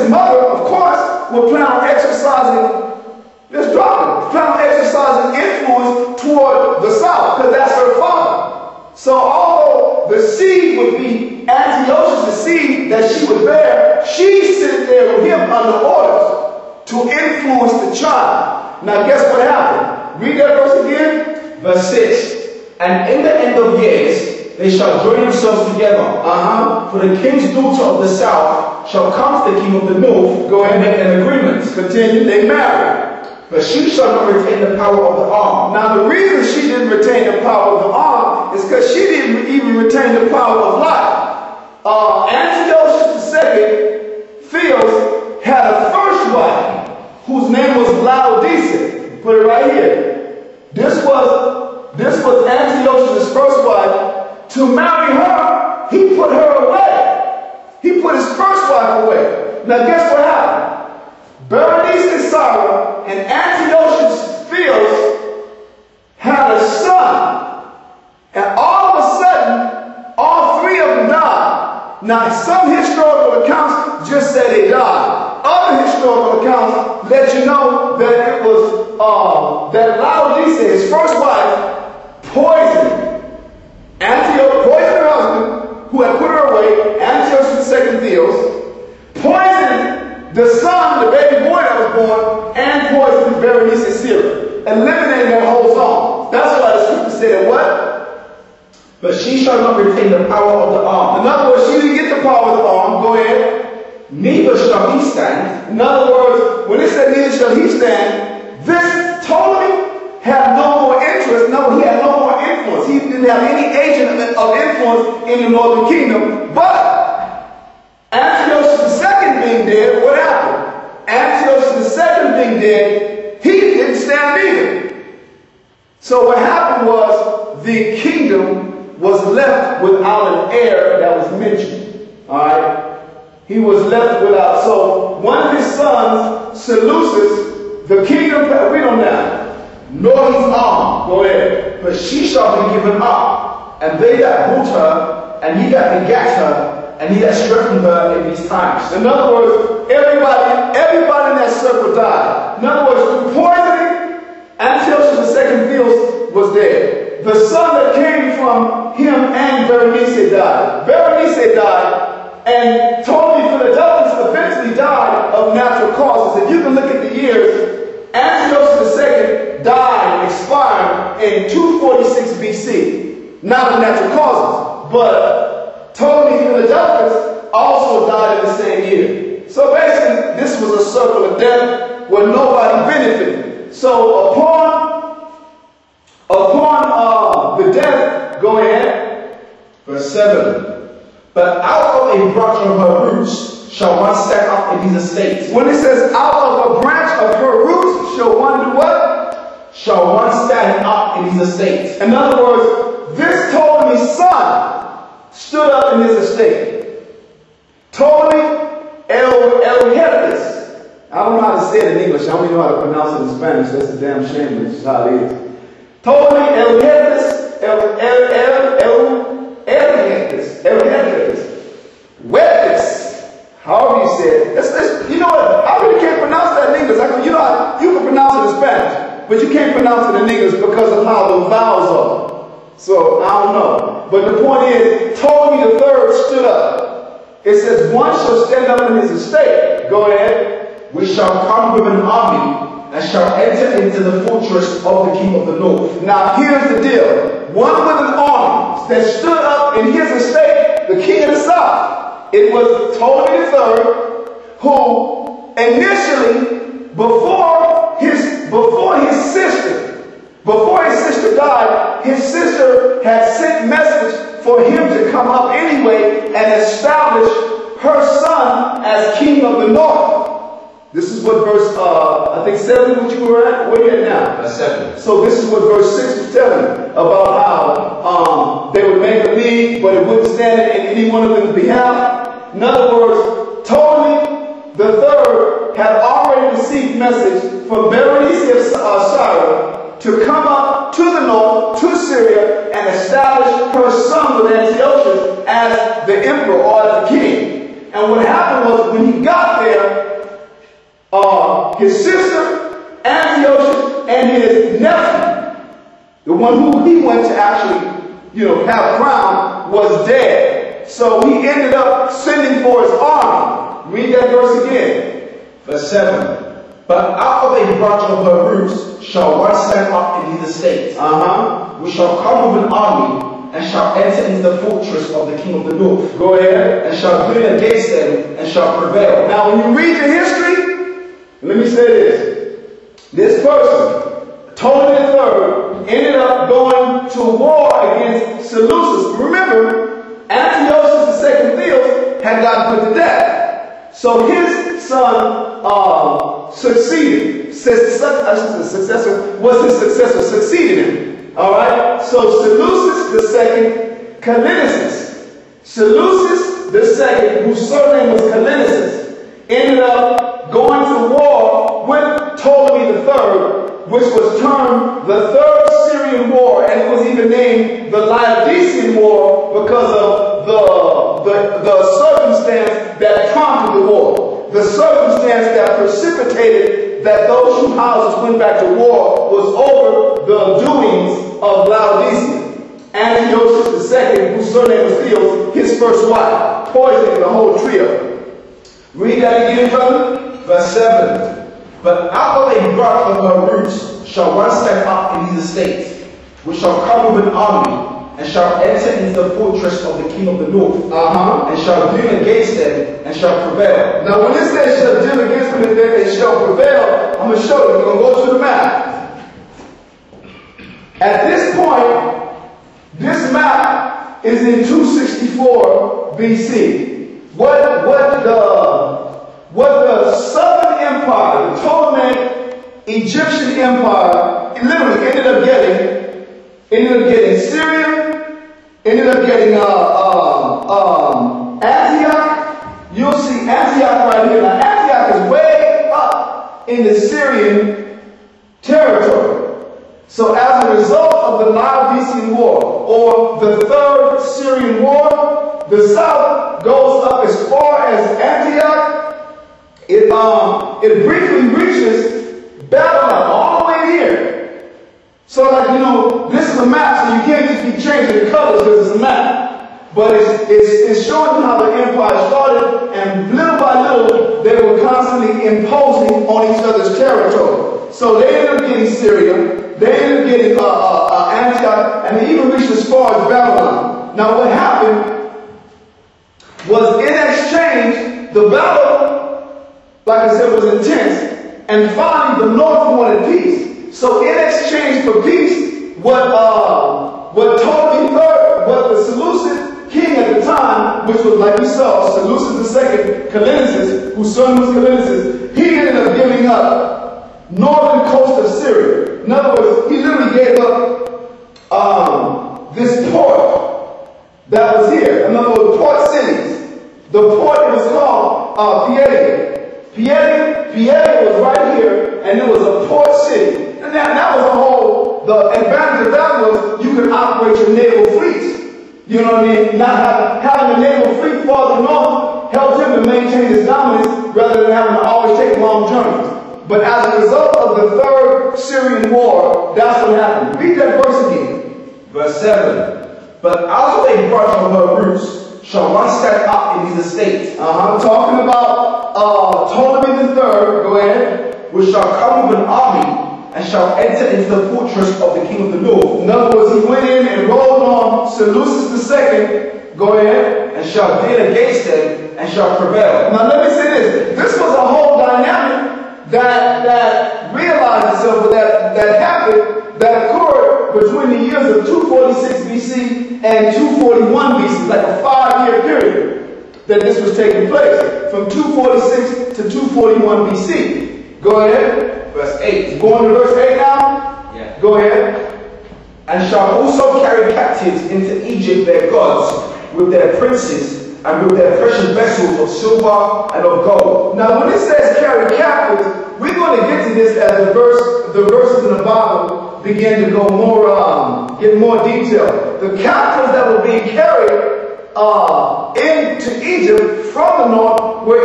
mother, of course, would plan on exercising, let's drop it, plan on exercising influence toward the south, because that's her father. So although the seed would be Antiochus, the seed that she would bear, she sit there with him under orders to influence the child. Now guess what happened? Read that verse again. Verse 6. And in the end of years, they shall join themselves together. For the king's daughter of the south shall come to the king of the north. Go ahead and make an agreement. Continue. They marry. But she shall not retain the power of the arm. Now the reason she didn't retain the power of the arm is because she didn't even retain the power of life. Antiochus II Theos had a first wife whose name was Laodicea. Put it right here. This was Antiochus' first wife. To marry her, he put her away. He put his first wife away. Now guess what happened? Berenice and Sarah and Antiochus Theos had a son. And all of a sudden, all three of them died. Now some historical accounts just say they died. Other historical accounts let you know that it was that Laodicea, his first wife, poisoned her husband, who had put her away, Antiochus II Theos, poisoned the son, the baby boy that was born, and poisoned Berenice and Sarah, eliminating their whole song. That's why the scripture said what? But she shall not retain the power of the arm. In other words, she didn't get the power of the arm. Go ahead. Neither shall he stand. In other words, when it said neither shall he stand, this Ptolemy had no more interest. No, he had no more influence. He didn't have any agent of influence in the northern kingdom. But Antiochus II being dead, what happened? Antiochus II being dead, he didn't stand either. So what happened was the kingdom was left without an heir that was mentioned. Alright? He was left without. So one of his sons, Seleucus, the kingdom, read on down. Nor his arm. Go ahead. But she shall be given up, and they that brought her, and he that begat her, and he that strengthened her in these times. In other words, everybody in that circle died. In other words, through poisoning, Antiochus II Theos was dead. The son that came from him and Berenice died. Berenice died, and Ptolemy Philadelphus eventually died of natural causes. If you can look at the years, Antiochus II died and expired in 246 BC. Not of natural causes, but Ptolemy Philadelphus also died in the same year. So basically, this was a circle of death where nobody benefited. So upon the death, go ahead. Verse 7. But out of a branch of her roots shall one stand up in his estate. When it says out of a branch of her roots shall one do what? Shall one stand up in his estate. In other words, this Ptolemy's son stood up in his estate. Ptolemy Elhetus. I don't know how to say it in English. I only know how to pronounce it in Spanish. That's a damn shame, but it's how it is. Ptolemy Elhetus. Wetness. However you say it. You know what? I really can't pronounce that in English. You know how you can pronounce it in Spanish, but you can't pronounce it in English because of how the vowels are. So I don't know. But the point is, Ptolemy III stood up. It says, one shall stand up in his estate. Go ahead. We shall come with an army and shall enter into the fortress of the king of the north. Now here's the deal. One with an army that stood up in his estate, the king of the south. It was Ptolemy III, who initially, before his sister died, his sister had sent message for him to come up anyway and establish her son as king of the north. This is what verse, I think 7, what you were at? Where are you at now? Verse 7. So this is what verse 6 was telling about how they would make a league, but it wouldn't stand in any one of them's behalf. In other words, Ptolemy III had already received message from Berenice of Syria to come up to the north, to Syria, and establish her son with Antiochus as the emperor or as the king. And what happened was, when he got there, his sister, Antiochus, and his nephew, the one who he went to actually, have crowned, was dead. So he ended up sending for his army. Read that verse again. Verse 7. But out of a branch of her roots shall one stand up in his estate, which shall come with an army, and shall enter into the fortress of the king of the north. Go ahead. And shall do against them, and shall prevail. Now when you read the history, let me say this. This person, Ptolemy III, ended up going to war against Seleucus. Remember, Antiochus II Theos had gotten put to death. So his son succeeded. Succeeded him. Alright? So Seleucus II Callinicus. Seleucus II, whose surname was Callinicus, ended up going to war with Ptolemy III, which was termed the Third Syrian War, and it was even named the Laodicean War because of the circumstance that prompted the war. The circumstance that precipitated that those two houses went back to war was over the doings of Laodicea. Antiochus II, whose surname was Theos, his first wife, poisoning the whole trio. Read that again, brother. Verse 7. But out of a branch of her roots shall one stand up in his estate, which shall come with an army, and shall enter into the fortress of the king of the north, and shall deal against them, and shall prevail. Now when it says shall deal against them, and shall prevail, I'm going to show you. We're going to go to the map. At this point, this map is in 264 BC. What the Southern Empire, the Ptolemaic Egyptian Empire, it literally ended up getting Syria, ended up getting Antioch. You'll see Antioch right here. Now Antioch is way up in the Syrian territory. So as a result of the Laodicean War, or the Third Syrian War, the south goes up as far as Antioch. It briefly reaches Babylon, all the way here. So this is a map, so you can't just keep changing the colors because it's a map. But it's showing you how the empire started, and little by little, they were constantly imposing on each other's territory. So they ended up getting Syria, they ended up getting Antioch, and they even reached as far as Babylon. Now what happened was, in exchange, the battle, like I said, was intense, and finally the north wanted peace. So in exchange for peace, what Ptolemy III, what the Seleucid king at the time, which was, like we saw, Seleucus II Callinicus, whose son was Callinicus, he ended up giving up northern coast of Syria. In other words, he literally gave up this port that was here. In other words, port cities. The port, it was called Pieta was right here, and it was a port city. And that was the whole, the advantage of that was you could operate your naval fleets. You know what I mean? Not having a naval fleet farther north helped him to maintain his dominance rather than having to always take long journeys. But as a result of the Third Syrian War, that's what happened. Read that verse again. Verse 7. But out of a branch of her roots shall one stand up in his estate. Talking about Ptolemy III, go ahead. Which shall come with an army, and shall enter into the fortress of the king of the north. In other words, he went in and rolled on Seleucus II, go ahead, and shall deal against them, and shall prevail. Now let me say this. This was a whole dynamic that realized itself, that happened, that occurred between the years of 246 BC and 241 BC, like a 5-year period that this was taking place, from 246 to 241 BC. Go ahead. Verse 8. Going to verse 8 now? Yeah. Go ahead. And shall also carry captives into Egypt their gods, with their princes, and with their precious vessels of silver and of gold. Now when it says carry captives, we're going to get to this as the verses in the Bible begin to go more, get more detail. The captives that were being carried into Egypt from the north were